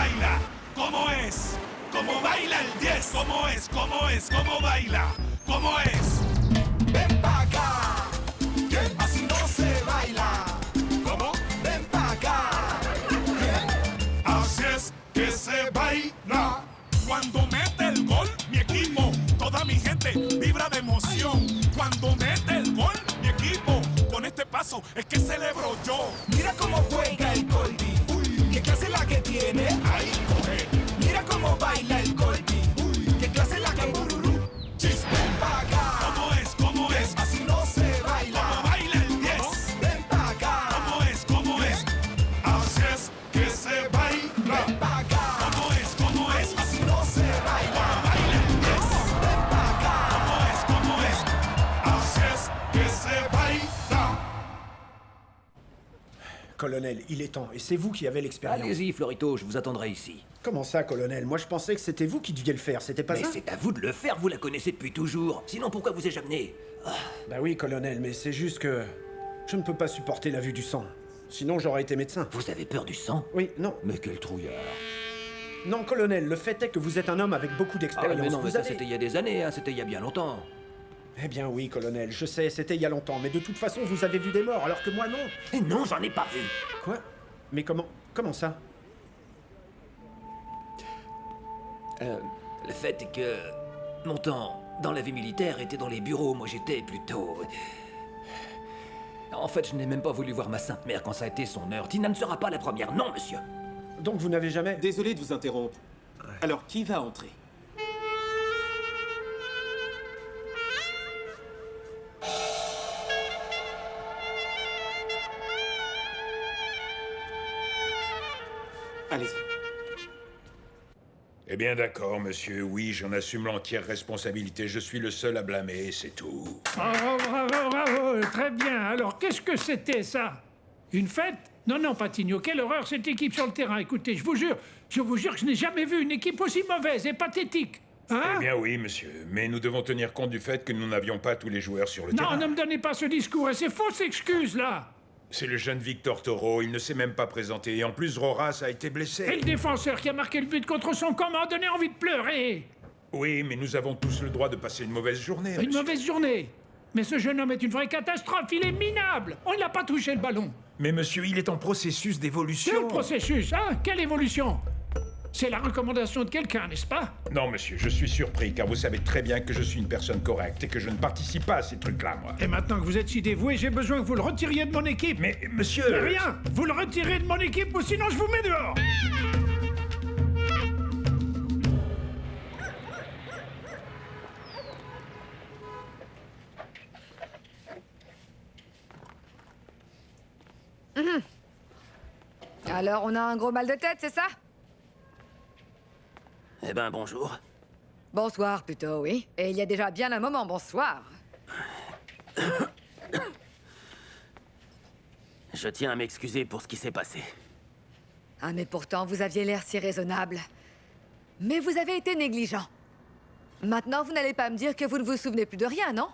baila? ¿Cómo es? ¿Cómo baila el 10? ¿Cómo es? ¿Cómo es? ¿Cómo baila? ¿Cómo es? Ven pa' acá, que así no se baila. ¿Cómo? Ven pa' acá. Así es que se baila. Cuando mete el gol, mi equipo, toda mi gente vibra de emoción. Cuando mete el gol, mi equipo, con este paso es que celebro yo. Mira cómo juega el Colby. ¿Qué clase la que tiene? Ahí coge. Mira cómo baila el Colby. ¿Qué clase la que bururú? Chispe. Ven pa' acá. ¿Cómo es? ¿Cómo es? Así no se baila. ¿Cómo baila el 10? Ven pa' acá. ¿Cómo es? ¿Cómo es? Así es que se baila. Ven pa' acá. ¿Cómo es? ¿Cómo es? Así no se baila. ¿Cómo baila el 10? Ven pa' acá. ¿Cómo es? ¿Cómo es? Así es que se baila. Colonel, il est temps, et c'est vous qui avez l'expérience. Allez-y, Florito, je vous attendrai ici. Comment ça, colonel? Moi, je pensais que c'était vous qui deviez le faire, c'était pas Mais ça? c'est à vous de le faire, vous la connaissez depuis toujours. Sinon, pourquoi vous ai-je amené? Bah oui, colonel, mais c'est juste que... Je ne peux pas supporter la vue du sang. Sinon, j'aurais été médecin. Vous avez peur du sang? Oui, non. Mais quel trouillard. Non, colonel, le fait est que vous êtes un homme avec beaucoup Ah d'expérience. mais non, mais vous ça avez... c'était il y a des années, hein, c'était il y a bien longtemps. Eh bien oui, colonel, je sais, c'était il y a longtemps, mais de toute façon, vous avez vu des morts, alors que moi, non. Et non, j'en ai pas vu. Quoi? Mais comment ça? Le fait est que mon temps dans la vie militaire était dans les bureaux, moi j'étais plutôt... En fait, je n'ai même pas voulu voir ma sainte mère quand ça a été son heure. Tina ne sera pas la première, non, monsieur. Donc vous n'avez jamais... Désolé de vous interrompre. Alors, qui va entrer? Allez-y. Eh bien d'accord, monsieur, oui, j'en assume l'entière responsabilité. Je suis le seul à blâmer, c'est tout. Bravo, bravo, bravo, très bien. Alors, qu'est-ce que c'était, ça? Une fête? Non, non, Patigno, quelle horreur cette équipe sur le terrain. Écoutez, je vous jure que je n'ai jamais vu une équipe aussi mauvaise et pathétique. Hein? Eh bien oui, monsieur, mais nous devons tenir compte du fait que nous n'avions pas tous les joueurs sur le terrain. Non, ne me donnez pas ce discours et ces fausses excuses, là. C'est le jeune Victor Toro, il ne s'est même pas présenté. Et en plus, Roras a été Et blessé. le défenseur qui a marqué le but contre son camp m'a donné envie de pleurer. Oui, mais nous avons tous le droit de passer une mauvaise journée, Une monsieur. mauvaise journée. Mais ce jeune homme est une vraie catastrophe, il est minable. On n'a pas touché le ballon. Mais monsieur, il est en processus d'évolution. Quel processus, hein? Quelle évolution? C'est la recommandation de quelqu'un, n'est-ce pas? Non, monsieur, je suis surpris, car vous savez très bien que je suis une personne correcte et que je ne participe pas à ces trucs-là, moi. Et maintenant que vous êtes si dévoué, j'ai besoin que vous le retiriez de mon équipe. Mais, monsieur... Mais rien! Vous le retirez de mon équipe ou sinon je vous mets dehors! Alors, on a un gros mal de tête, c'est ça? Eh ben, bonjour. Bonsoir, plutôt, oui. Et il y a déjà bien un moment, bonsoir. Je tiens à m'excuser pour ce qui s'est passé. Ah, mais pourtant, vous aviez l'air si raisonnable. Mais vous avez été négligent. Maintenant, vous n'allez pas me dire que vous ne vous souvenez plus de rien, non?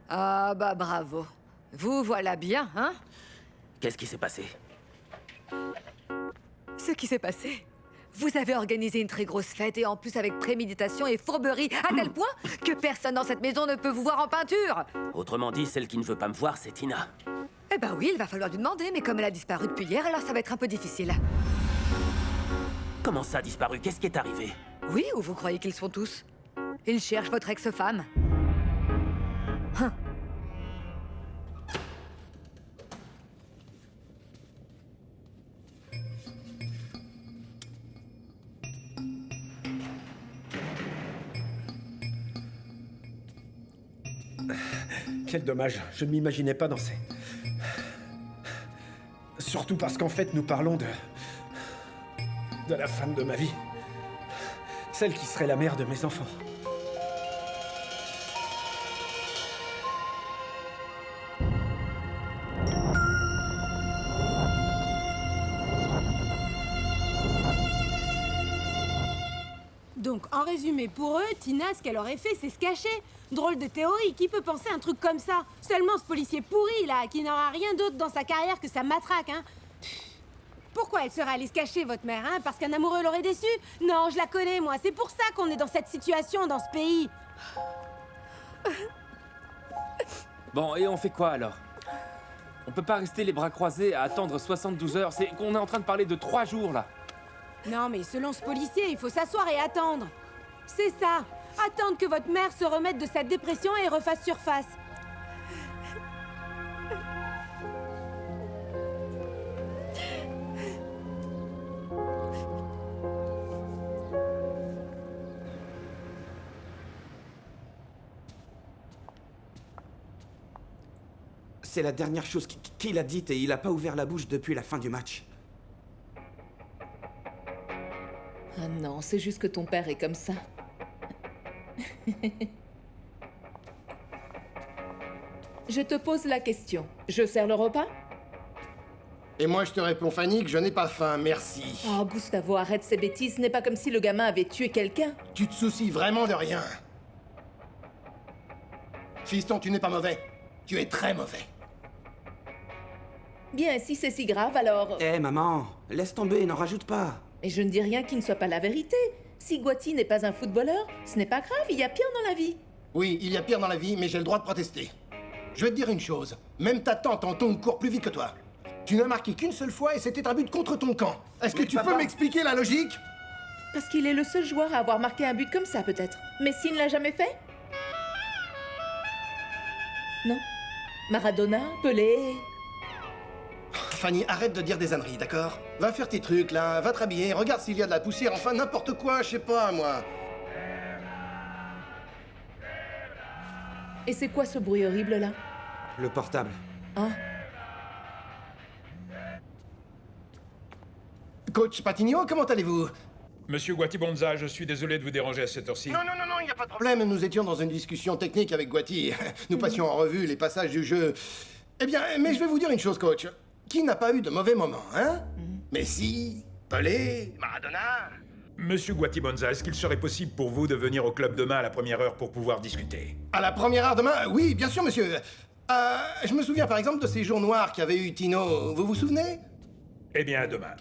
Ah, bah bravo. Vous voilà bien, hein? Qu'est-ce qui s'est passé? Ce qui s'est passé. Vous avez organisé une très grosse fête et en plus avec préméditation et fourberie, à tel point que personne dans cette maison ne peut vous voir en peinture. Autrement dit, celle qui ne veut pas me voir, c'est Tina. Eh ben oui, il va falloir lui demander, mais comme elle a disparu depuis hier, alors ça va être un peu difficile. Comment ça, disparu? Qu'est-ce qui est arrivé? Oui, ou vous croyez qu'ils sont tous? Ils cherchent votre ex-femme. Hein. Quel dommage, je ne m'imaginais pas dans ces... Surtout parce qu'en fait, nous parlons de la femme de ma vie. Celle qui serait la mère de mes enfants. Donc, en résumé, pour eux, Tina, ce qu'elle aurait fait, c'est se cacher. Drôle de théorie, qui peut penser un truc comme ça? Seulement ce policier pourri, là, qui n'aura rien d'autre dans sa carrière que sa matraque, hein. Pourquoi elle serait allée se cacher, votre mère, hein? Parce qu'un amoureux l'aurait déçue? Non, je la connais, moi. C'est pour ça qu'on est dans cette situation, dans ce pays. Bon, et on fait quoi alors? On peut pas rester les bras croisés à attendre 72 heures. C'est qu'on est en train de parler de 3 jours, là. Non, mais selon ce policier, il faut s'asseoir et attendre. C'est ça. Attendre que votre mère se remette de sa dépression et refasse surface. C'est la dernière chose qu'il a dite et il a pas ouvert la bouche depuis la fin du match. Ah non, c'est juste que ton père est comme ça. Je te pose la question. Je sers le repas? Et moi, je te réponds, Fanny, que je n'ai pas faim, merci. Oh, Gustavo, arrête ces bêtises. Ce n'est pas comme si le gamin avait tué quelqu'un. Tu te soucies vraiment de rien. Fiston, tu n'es pas mauvais. Tu es très mauvais. Bien, si c'est si grave, alors... Eh, maman, laisse tomber, n'en rajoute pas. Et je ne dis rien qui ne soit pas la vérité. Si Guati n'est pas un footballeur, ce n'est pas grave, il y a pire dans la vie. Oui, il y a pire dans la vie, mais j'ai le droit de protester. Je vais te dire une chose. Même ta tante en tongue court plus vite que toi. Tu n'as marqué qu'une seule fois et c'était un but contre ton camp. Est-ce que tu peux m'expliquer la logique? Parce qu'il est le seul joueur à avoir marqué un but comme ça, peut-être. Messi ne l'a jamais fait? Non. Maradona, Pelé... Fanny, arrête de dire des âneries, d'accord? Va faire tes trucs, là, va te rhabiller, regarde s'il y a de la poussière, enfin n'importe quoi, je sais pas, moi. Et c'est quoi ce bruit horrible, là? Le portable. Hein? Coach Patigno, comment allez-vous? Monsieur Guati-Bonza, je suis désolé de vous déranger à cette heure-ci. Non, il n'y a pas de problème, nous étions dans une discussion technique avec Guati. Nous passions en revue les passages du jeu. Eh bien, mais je vais vous dire une chose, coach. Qui n'a pas eu de mauvais moments, hein? Messi, Pelé, Maradona... Monsieur Guati-Bonza, est-ce qu'il serait possible pour vous de venir au club demain à la première heure pour pouvoir discuter? À la première heure demain? Oui, bien sûr, monsieur. Je me souviens par exemple de ces jours noirs qu'avait eu Tino. Vous vous souvenez? Eh bien, demain.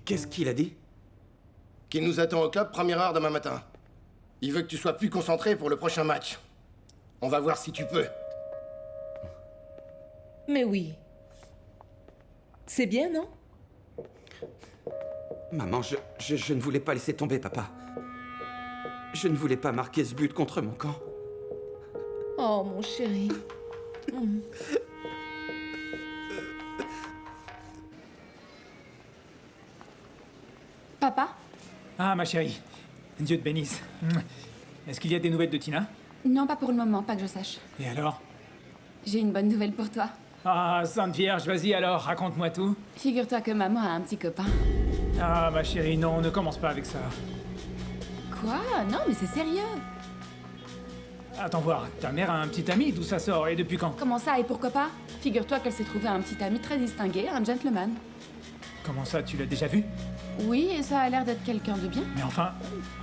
Qu'est-ce qu'il a dit? Qu'il nous attend au club première heure demain matin. Il veut que tu sois plus concentré pour le prochain match. On va voir si tu peux. Mais oui. C'est bien, non? Maman, je ne voulais pas laisser tomber, papa. Je ne voulais pas marquer ce but contre mon camp. Oh, mon chéri. Papa? Ah, ma chérie. Dieu te bénisse. Est-ce qu'il y a des nouvelles de Tina? Non, pas pour le moment, pas que je sache. Et alors? J'ai une bonne nouvelle pour toi. Ah, Sainte Vierge, vas-y alors, raconte-moi tout. Figure-toi que maman a un petit copain. Ah, ma chérie, non, ne commence pas avec ça. Quoi? Non, mais c'est sérieux. Attends voir, ta mère a un petit ami, d'où ça sort et depuis quand? Comment ça et pourquoi pas? Figure-toi qu'elle s'est trouvée un petit ami très distingué, un gentleman. Comment ça, tu l'as déjà vu? Oui, et ça a l'air d'être quelqu'un de bien. Mais enfin,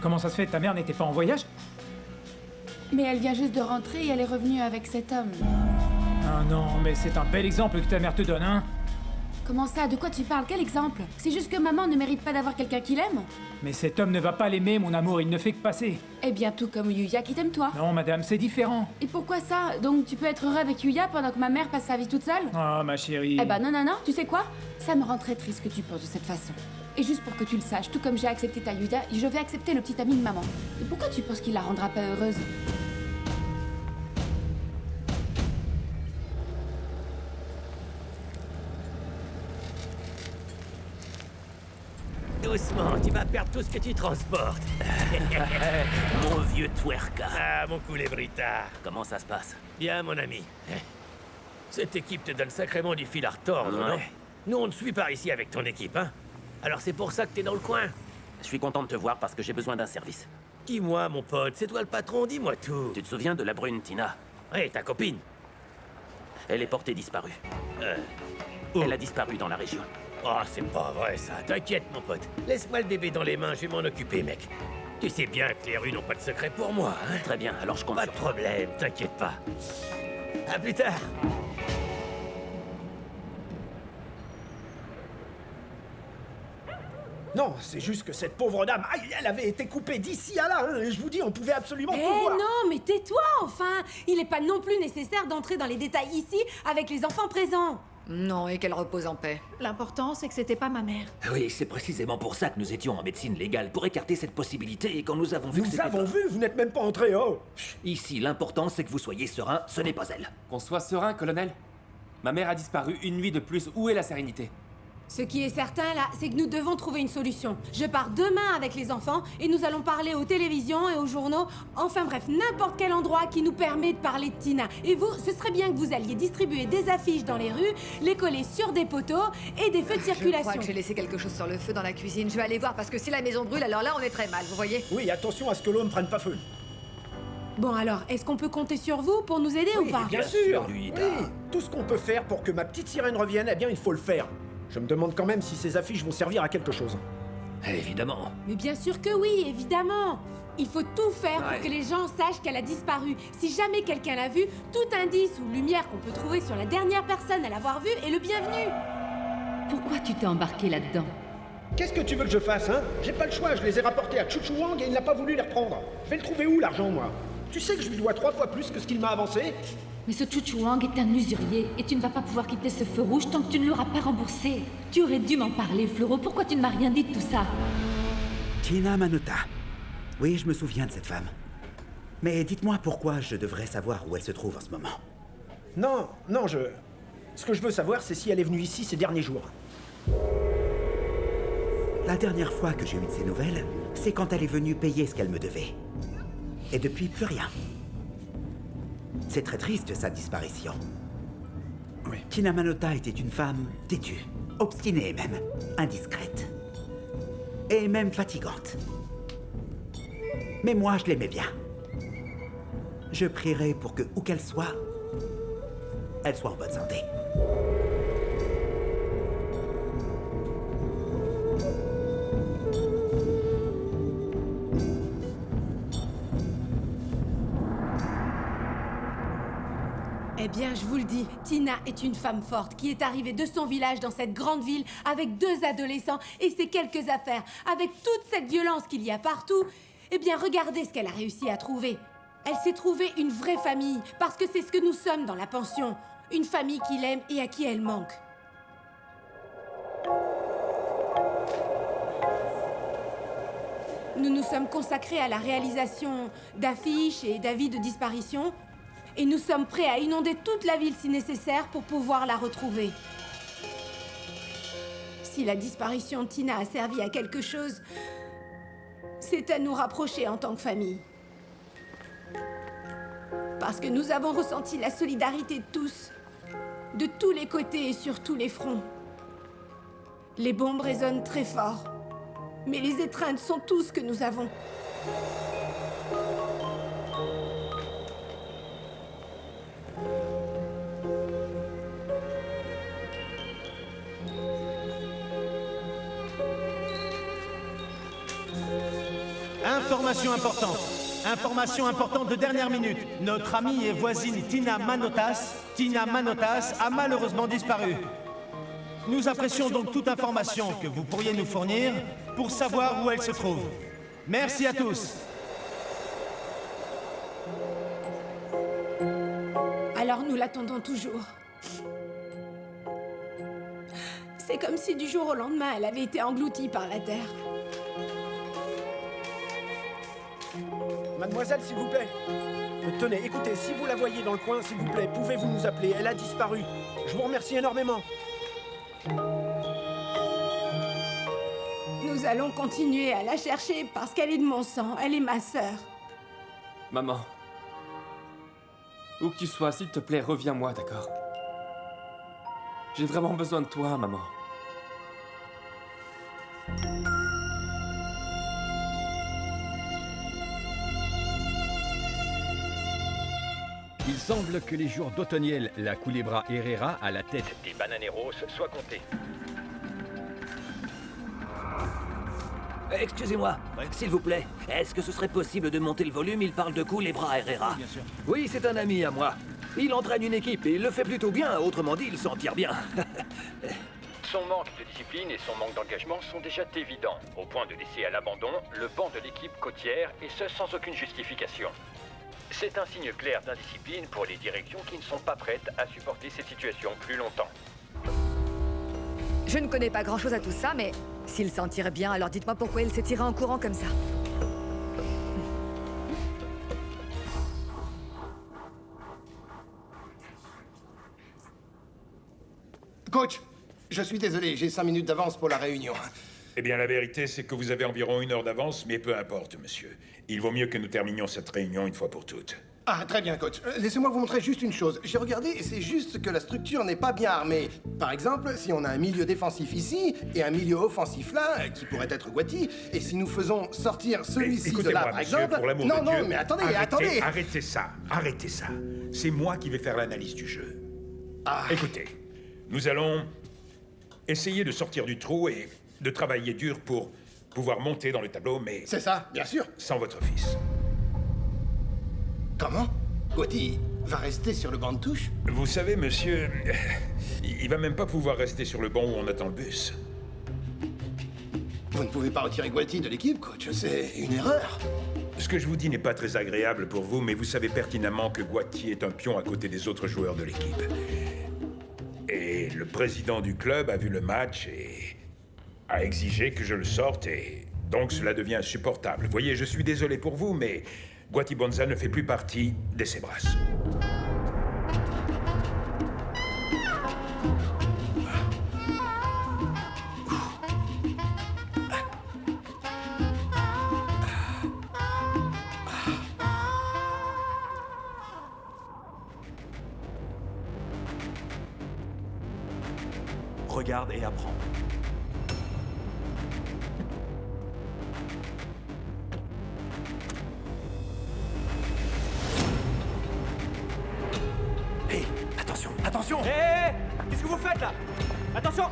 comment ça se fait? Ta mère n'était pas en voyage? Mais elle vient juste de rentrer et elle est revenue avec cet homme. Ah non, mais c'est un bel exemple que ta mère te donne, hein? Comment ça? De quoi tu parles? Quel exemple? C'est juste que maman ne mérite pas d'avoir quelqu'un qui l'aime. Mais cet homme ne va pas l'aimer, mon amour, il ne fait que passer. Eh bien, tout comme Yuya qui t'aime toi. Non, madame, c'est différent. Et pourquoi ça? Donc tu peux être heureux avec Yuya pendant que ma mère passe sa vie toute seule? Ah, ma chérie... Eh ben non, tu sais quoi? Ça me rend très triste que tu penses de cette façon. Et juste pour que tu le saches, tout comme j'ai accepté ta Yuya, je vais accepter le petit ami de maman. Et pourquoi tu penses qu'il la rendra pas heureuse? Doucement, tu vas perdre tout ce que tu transportes. Mon vieux twerka. Ah, mon culebrita. Comment ça se passe? Bien, mon ami. Cette équipe te donne sacrément du fil à retordre, non? Nous, on ne suit pas ici avec ton équipe, hein? Alors c'est pour ça que t'es dans le coin? Je suis content de te voir parce que j'ai besoin d'un service. Dis-moi, mon pote, c'est toi le patron, dis-moi tout. Tu te souviens de la brune Tina? Oui, ta copine. Elle est portée disparue. Elle a disparu dans la région. Oh, c'est pas vrai, ça. T'inquiète, mon pote. Laisse-moi le bébé dans les mains, je vais m'en occuper, mec. Tu sais bien que les rues n'ont pas de secret pour moi, hein? Très bien, alors je compte sur toi. Pas de problème, t'inquiète pas. À plus tard. Non, c'est juste que cette pauvre dame, aïe, elle avait été coupée d'ici à là, hein, et je vous dis, on pouvait absolument tout voir. Non, mais tais-toi, enfin. Il n'est pas non plus nécessaire d'entrer dans les détails ici avec les enfants présents. Non, et qu'elle repose en paix. L'important, c'est que c'était pas ma mère. Oui, c'est précisément pour ça que nous étions en médecine légale, pour écarter cette possibilité, et quand nous avons vu que Nous c'était avons pas- vu, vous n'êtes même pas entré, oh. Ici, l'important c'est que vous soyez serein, ce n'est pas elle. Qu'on soit serein, colonel. Ma mère a disparu une nuit de plus. Où est la sérénité? Ce qui est certain, là, c'est que nous devons trouver une solution. Je pars demain avec les enfants et nous allons parler aux télévisions et aux journaux. Enfin bref, n'importe quel endroit qui nous permet de parler de Tina. Et vous, ce serait bien que vous alliez distribuer des affiches dans les rues, les coller sur des poteaux et des feux de Je circulation. crois que j'ai laissé quelque chose sur le feu dans la cuisine. Je vais aller voir parce que si la maison brûle, alors là, on est très mal, vous voyez? Oui, attention à ce que l'eau ne prenne pas feu. Bon alors, est-ce qu'on peut compter sur vous pour nous aider ou pas? Bien sûr, Luida. oui. Tout ce qu'on peut faire pour que ma petite sirène revienne, eh bien, il faut le faire. Je me demande quand même si ces affiches vont servir à quelque chose. Évidemment. Mais bien sûr que oui, évidemment. Il faut tout faire Ouais. pour que les gens sachent qu'elle a disparu. Si jamais quelqu'un l'a vue, tout indice ou lumière qu'on peut trouver sur la dernière personne à l'avoir vue est le bienvenu. Pourquoi tu t'es embarqué là-dedans? Qu'est-ce que tu veux que je fasse, hein? J'ai pas le choix, je les ai rapportés à Chuchu Wang et il n'a pas voulu les reprendre. Je vais le trouver où, l'argent, moi? Tu sais que je lui dois 3 fois plus que ce qu'il m'a avancé? Mais ce Chuchu Wang est un usurier et tu ne vas pas pouvoir quitter ce feu rouge tant que tu ne l'auras pas remboursé. Tu aurais dû m'en parler, Fleuro. Pourquoi tu ne m'as rien dit de tout ça? Tina Manota. Oui, je me souviens de cette femme. Mais dites-moi pourquoi je devrais savoir où elle se trouve en ce moment. Non, Ce que je veux savoir, c'est si elle est venue ici ces derniers jours. La dernière fois que j'ai eu de ses nouvelles, c'est quand elle est venue payer ce qu'elle me devait. Et depuis, plus rien. C'est très triste, sa disparition. Oui. Tina Manota était une femme têtue, obstinée même, indiscrète. Et même fatigante. Mais moi, je l'aimais bien. Je prierai pour que, où qu'elle soit en bonne santé. Eh bien, je vous le dis, Tina est une femme forte qui est arrivée de son village dans cette grande ville avec 2 adolescents et ses quelques affaires, avec toute cette violence qu'il y a partout. Eh bien, regardez ce qu'elle a réussi à trouver. Elle s'est trouvée une vraie famille, parce que c'est ce que nous sommes dans la pension. Une famille qui l'aime et à qui elle manque. Nous nous sommes consacrés à la réalisation d'affiches et d'avis de disparition. Et nous sommes prêts à inonder toute la ville si nécessaire pour pouvoir la retrouver. Si la disparition de Tina a servi à quelque chose, c'est à nous rapprocher en tant que famille. Parce que nous avons ressenti la solidarité de tous, de tous les côtés et sur tous les fronts. Les bombes résonnent très fort, mais les étreintes sont tout ce que nous avons. Information importante. Information importante de dernière minute. Notre amie et voisine Tina Manotas a malheureusement disparu. Nous apprécions donc toute information que vous pourriez nous fournir pour savoir où elle se trouve. Merci à tous. Alors nous l'attendons toujours. C'est comme si du jour au lendemain, elle avait été engloutie par la terre. Mademoiselle, s'il vous plaît. Tenez, écoutez, si vous la voyez dans le coin, s'il vous plaît, pouvez-vous nous appeler? Elle a disparu. Je vous remercie énormément. Nous allons continuer à la chercher parce qu'elle est de mon sang, elle est ma sœur. Maman. Où que tu sois, s'il te plaît, reviens-moi, d'accord? J'ai vraiment besoin de toi, maman. Il semble que les jours d'Otoniel, la Culebra Herrera, à la tête des Bananeros, soient comptés. Excusez-moi, s'il vous plaît, est-ce que ce serait possible de monter le volume? Il parle de Culebra Herrera. Bien sûr. Oui, c'est un ami à moi. Il entraîne une équipe et il le fait plutôt bien, autrement dit, il s'en tire bien. Son manque de discipline et son manque d'engagement sont déjà évidents, au point de laisser à l'abandon le banc de l'équipe côtière, et ce sans aucune justification. C'est un signe clair d'indiscipline pour les directions qui ne sont pas prêtes à supporter cette situation plus longtemps. Je ne connais pas grand-chose à tout ça, mais s'il s'en tire bien, alors dites-moi pourquoi il s'est tiré en courant comme ça. Coach, je suis désolé, j'ai 5 minutes d'avance pour la réunion. Eh bien, la vérité, c'est que vous avez environ 1 heure d'avance, mais peu importe, monsieur. Il vaut mieux que nous terminions cette réunion une fois pour toutes. Ah, très bien, coach. Laissez-moi vous montrer juste une chose. J'ai regardé et c'est juste que la structure n'est pas bien armée. Par exemple, si on a un milieu défensif ici et un milieu offensif là, qui pourrait être Guati, et si nous faisons sortir celui-ci de là, par exemple... Pour l'amour non, de Dieu, non, mais attendez, arrêtez, arrêtez ça, arrêtez ça. C'est moi qui vais faire l'analyse du jeu. Écoutez, nous allons essayer de sortir du trou et de travailler dur pour pouvoir monter dans le tableau, mais... C'est ça, bien sûr. Sans votre fils. Comment? Guati va rester sur le banc de touche? Vous savez, monsieur, il va même pas pouvoir rester sur le banc où on attend le bus. Vous ne pouvez pas retirer Guati de l'équipe, coach. C'est une erreur. Ce que je vous dis n'est pas très agréable pour vous, mais vous savez pertinemment que Guati est un pion à côté des autres joueurs de l'équipe. Et le président du club a vu le match et a exigé que je le sorte, et donc cela devient insupportable. Voyez, je suis désolé pour vous, mais Guati Bonza ne fait plus partie des Zebras. Regarde et apprends. Hé, attention, attention! Hé, qu'est-ce que vous faites là? Attention!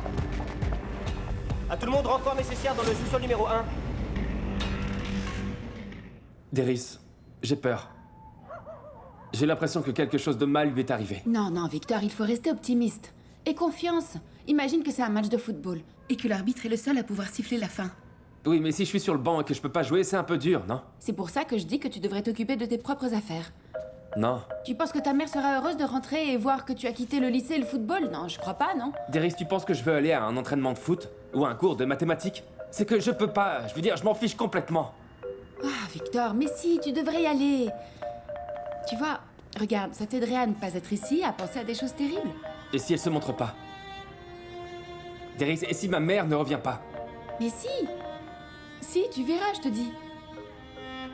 À tout le monde, renfort nécessaire dans le sous-sol numéro 1. Darius, j'ai peur. J'ai l'impression que quelque chose de mal lui est arrivé. Non, non, Victor, il faut rester optimiste. Et confiance. Imagine que c'est un match de football et que l'arbitre est le seul à pouvoir siffler la fin. Oui, mais si je suis sur le banc et que je peux pas jouer, c'est un peu dur, non? C'est pour ça que je dis que tu devrais t'occuper de tes propres affaires. Non. Tu penses que ta mère sera heureuse de rentrer et voir que tu as quitté le lycée et le football? Non, je crois pas, non? Darius, tu penses que je veux aller à un entraînement de foot? Ou à un cours de mathématiques? C'est que je peux pas, je veux dire, je m'en fiche complètement. Ah, Victor, mais si, tu devrais y aller. Tu vois, regarde, ça t'aiderait à ne pas être ici, à penser à des choses terribles. Et si elle se montre pas? Darius, et si ma mère ne revient pas? Mais si! Si, tu verras, je te dis.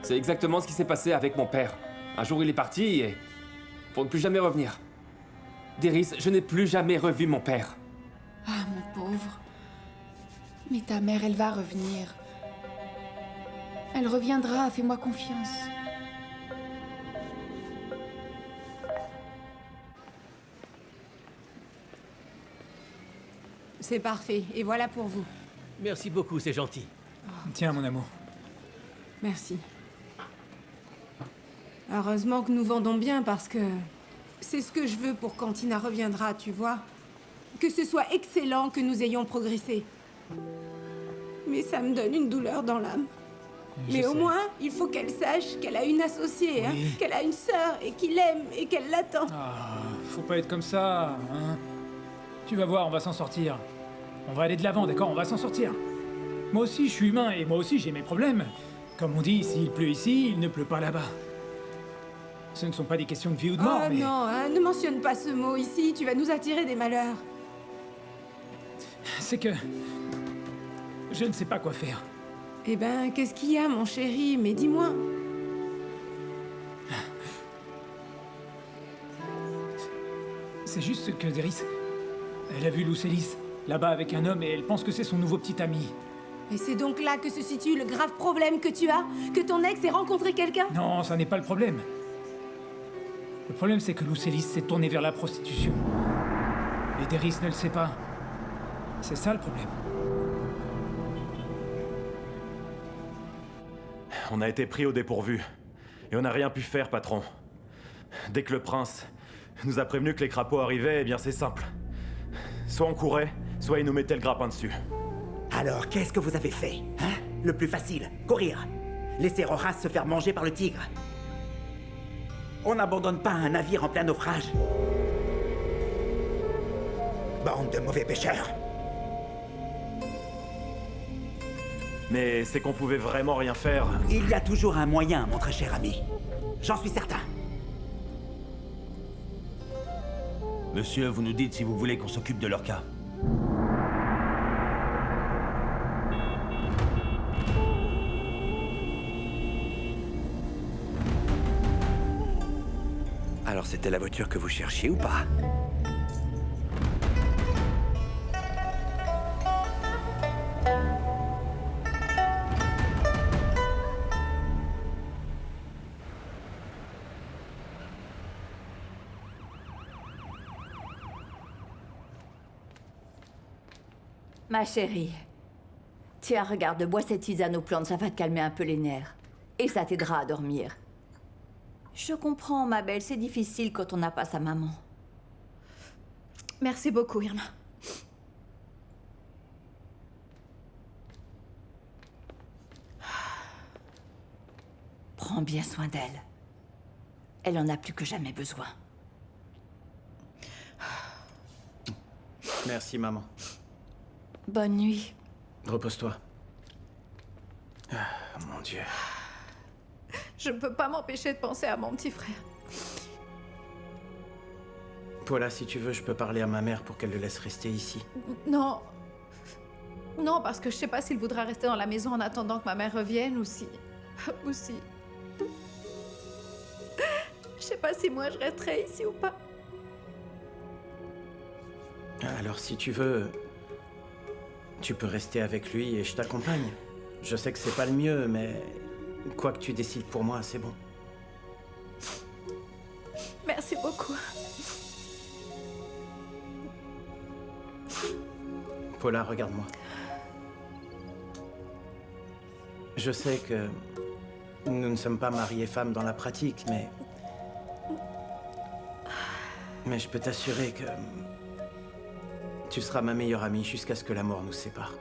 C'est exactement ce qui s'est passé avec mon père. Un jour, il est parti et... pour ne plus jamais revenir. Darius, je n'ai plus jamais revu mon père. Ah, mon pauvre. Mais ta mère, elle va revenir. Elle reviendra, fais-moi confiance. C'est parfait, et voilà pour vous. Merci beaucoup, c'est gentil. Tiens, mon amour. Merci. Heureusement que nous vendons bien parce que c'est ce que je veux pour quand Tina reviendra, tu vois. Que ce soit excellent, que nous ayons progressé. Mais ça me donne une douleur dans l'âme. Mais au moins, il faut qu'elle sache qu'elle a une associée, hein, qu'elle a une sœur et qu'il l'aime et qu'elle l'attend. Ah, faut pas être comme ça, hein. Tu vas voir, on va s'en sortir. On va aller de l'avant, d'accord? On va s'en sortir. Moi aussi, je suis humain et moi aussi, j'ai mes problèmes. Comme on dit, s'il pleut ici, il ne pleut pas là-bas. Ce ne sont pas des questions de vie ou de mort, mais... non, hein, ne mentionne pas ce mot ici, tu vas nous attirer des malheurs. C'est que... je ne sais pas quoi faire. Eh ben, qu'est-ce qu'il y a, mon chéri? Mais dis-moi. C'est juste que Darius... elle a vu Lucelis, là-bas avec un homme, et elle pense que c'est son nouveau petit ami. Et c'est donc là que se situe le grave problème que tu as? Que ton ex ait rencontré quelqu'un? Non, ça n'est pas le problème. Le problème, c'est que Lucelis s'est tournée vers la prostitution. Et Darius ne le sait pas. C'est ça le problème. On a été pris au dépourvu. Et on n'a rien pu faire, patron. Dès que le prince nous a prévenu que les crapauds arrivaient, eh bien c'est simple. Soit on courait, soit il nous mettait le grappin dessus. Alors, qu'est-ce que vous avez fait, hein? Le plus facile, courir. Laisser Horace se faire manger par le tigre. On n'abandonne pas un navire en plein naufrage. Bande de mauvais pêcheurs. Mais c'est qu'on pouvait vraiment rien faire. Il y a toujours un moyen, mon très cher ami. J'en suis certain. Monsieur, vous nous dites si vous voulez qu'on s'occupe de leur cas. Alors c'était la voiture que vous cherchiez ou pas? Ma chérie, tiens, regarde, bois cette tisane aux plantes, ça va te calmer un peu les nerfs. Et ça t'aidera à dormir. Je comprends, ma belle, c'est difficile quand on n'a pas sa maman. Merci beaucoup, Irma. Prends bien soin d'elle. Elle en a plus que jamais besoin. Merci, maman. Bonne nuit. Repose-toi. Ah, mon Dieu. Je ne peux pas m'empêcher de penser à mon petit frère. Paula, si tu veux, je peux parler à ma mère pour qu'elle le laisse rester ici. Non. Non, parce que je sais pas s'il voudra rester dans la maison en attendant que ma mère revienne ou si... Ou si... Je sais pas si moi je resterai ici ou pas. Alors, si tu veux... Tu peux rester avec lui et je t'accompagne. Je sais que c'est pas le mieux, mais... Quoi que tu décides pour moi, c'est bon. Merci beaucoup. Paula, regarde-moi. Je sais que nous ne sommes pas mari et femme dans la pratique, mais je peux t'assurer que tu seras ma meilleure amie jusqu'à ce que la mort nous sépare.